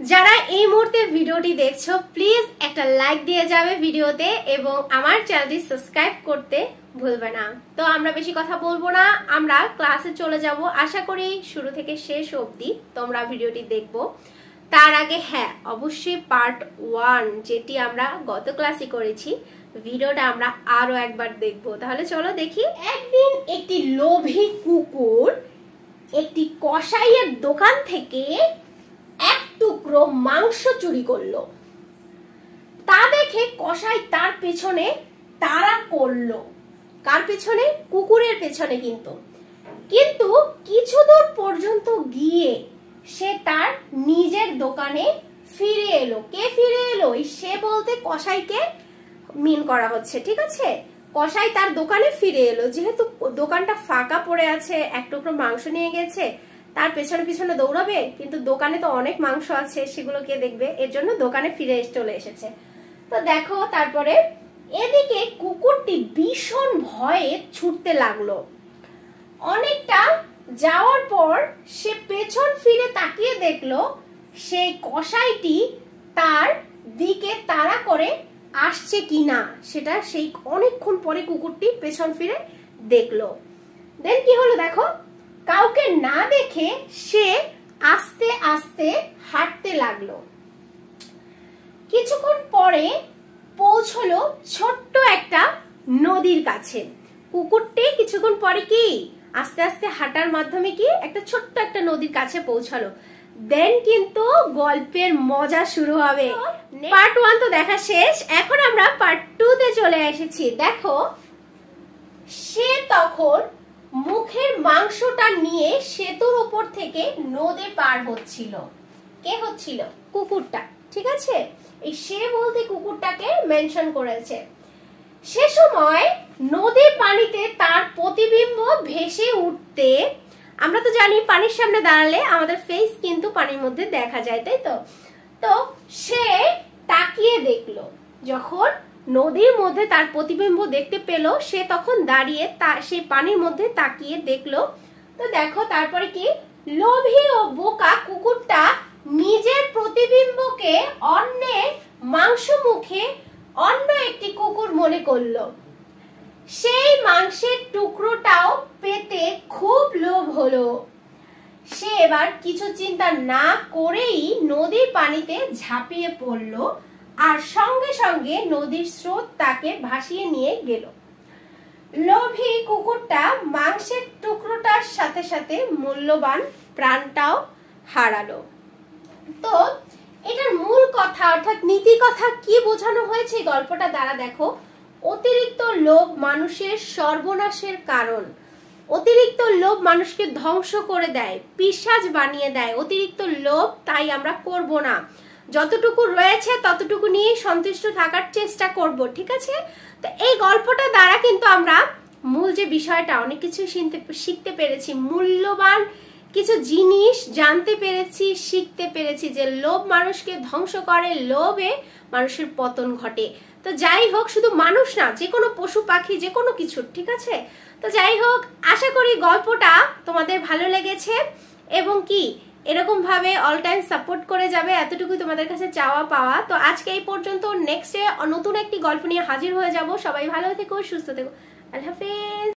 যারা এই মুহূর্তে ভিডিওটি দেখছো প্লিজ একটা লাইক দিয়ে যাবে ভিডিওতে এবং আমার চ্যানেলটি সাবস্ক্রাইব করতে ভুলবে না। তো আমরা বেশি কথা বলবো না, আমরা ক্লাসে চলে যাব। আশা করি শুরু থেকে শেষ অবধি তোমরা ভিডিওটি দেখবো। তার আগে হ্যাঁ, অবশ্যই পার্ট 1 যেটি আমরা গত ক্লাসে করেছি ভিডিওটা আমরা আরো একবার দেখবো। তাহলে চলো দেখি। একদিন একটি লোভী কুকুর একটি কসাইয়ের দোকান থেকে এক টুকরো মাংস চুরি করলো। তা দেখে কসাই তার পেছনে তাড়া করলো। কার পেছনে? কুকুরের পেছনে। কিন্তু কিছু দূর পর্যন্ত গিয়ে সে তার নিজের দোকানে ফিরে এলো। কে ফিরে এলো? সে বলতে কসাইকে মিন করা হচ্ছে, ঠিক আছে? কসাই তার দোকানে ফিরে এলো, যেহেতু দোকানটা ফাঁকা পড়ে আছে, এক টুকরো মাংস নিয়ে গেছে, তার পেছনে পিছনে দৌড়াবে, কিন্তু দোকানে তো অনেক মাংস আছে, সেগুলো কে দেখবে? এর জন্য দোকানে ফিরে চলে এসেছে। তো দেখো তারপরে এদিকে কুকুরটি ভীষণ ভয়ে ছুটতে লাগলো। অনেকটা যাওয়ার পর সে পেছন ফিরে তাকিয়ে দেখলো সেই কসাইটি তার দিকে তাড়া করে আসছে কিনা, সেটা সেই অনেকক্ষণ পরে কুকুরটি পেছন ফিরে দেখলো। দেন কি হলো দেখো, কাউকে না দেখে সে আস্তে আস্তে হাঁটতে লাগলো। কিছুক্ষণ পরে পৌঁছলো ছোট্ট একটা নদীর কাছে। কুকুরটি কিছুক্ষণ পরে কি আস্তে আস্তে হাঁটার মাধ্যমে কি একটা ছোট্ট একটা নদীর কাছে পৌঁছালো। দেন কিন্তু গল্পের মজা শুরু হবে। পার্ট 1 তো দেখা শেষ, এখন আমরা পার্ট 2 তে চলে এসেছি। দেখো সে তখন মুখের মাংসটা নিয়ে সেতুর উপর থেকে নদী পার হচ্ছিল। কে হচ্ছিল? কুকুরটা, ঠিক আছে? এই সে বলতে কুকুরটাকে মেনশন করেছে। সে সময় নদীর পানিতে তার প্রতিবিম্ব ভেসে উঠতে, আমরা তো জানি পানির সামনে দাঁড়ালে আমাদের ফেস কিন্তু পানির মধ্যে দেখা যায়, তাই তো? তো সে তাকিয়ে দেখলো, যখন নদীর মধ্যে তার প্রতিবিম্ব দেখতে পেল, সে তখন দাঁড়িয়ে সেই পানির মধ্যে তাকিয়ে দেখলো। তো দেখো তারপরে কি, লোভী ও বোকা কুকুরটা নিজের প্রতিবিম্বকে অন্যের মাংস মুখে অন্য একটি কুকুর মনে করলো। সেই মাংসের টুকরোটাও পেতে খুব লোভ হলো। সে এবার কিছু চিন্তা না করেই নদীর পানিতে ঝাঁপিয়ে পড়লো, আর সঙ্গে সঙ্গে নদীর স্রোত তাকে ভাসিয়ে নিয়ে গেল। লোভী কুকুরটা মাংসের টুকরোটার সাথে সাথে মূল্যবান প্রাণটাও হারালো। তো এটার মূল কথা অর্থাৎ নীতি কথা কি বোঝানো হয়েছে গল্পটা দ্বারা? দেখো, অতিরিক্ত লোভ মানুষের সর্বনাশের কারণ। অতিরিক্ত লোভ মানুষকে ধ্বংস করে দেয়, পিশাচ বানিয়ে দেয়। অতিরিক্ত লোভ তাই আমরা করব না। যতটুকু রয়েছে ততটুকু নিয়ে সন্তুষ্ট থাকার চেষ্টা করব, ঠিক আছে? তো এই গল্পটা দ্বারা কিন্তু আমরা মূল যে বিষয়টা অনেক কিছু শিখতে পেরেছি, মূল্যবান কিছু জিনিস জানতে পেরেছি, শিখতে পেরেছি যে লোভ মানুষকে ধ্বংস করে, লোভে মানুষের পতন ঘটে। তো যাই হোক, শুধু মানুষ না, যে কোনো পশু পাখি, যে কোনো কিছু, ঠিক আছে? তো যাই হোক, আশা করি গল্পটা তোমাদের ভালো লেগেছে এবং কি এরকম ভাবে অল টাইম সাপোর্ট করে যাবে, এতটুকুই তোমাদের কাছে চাওয়া পাওয়া। তো আজকে এই পর্যন্ত, নেক্সটে নতুন একটি গল্প নিয়ে হাজির হয়ে যাব। সবাই ভালো থেকো, সুস্থ থেকো, আল্লাহ হাফেজ।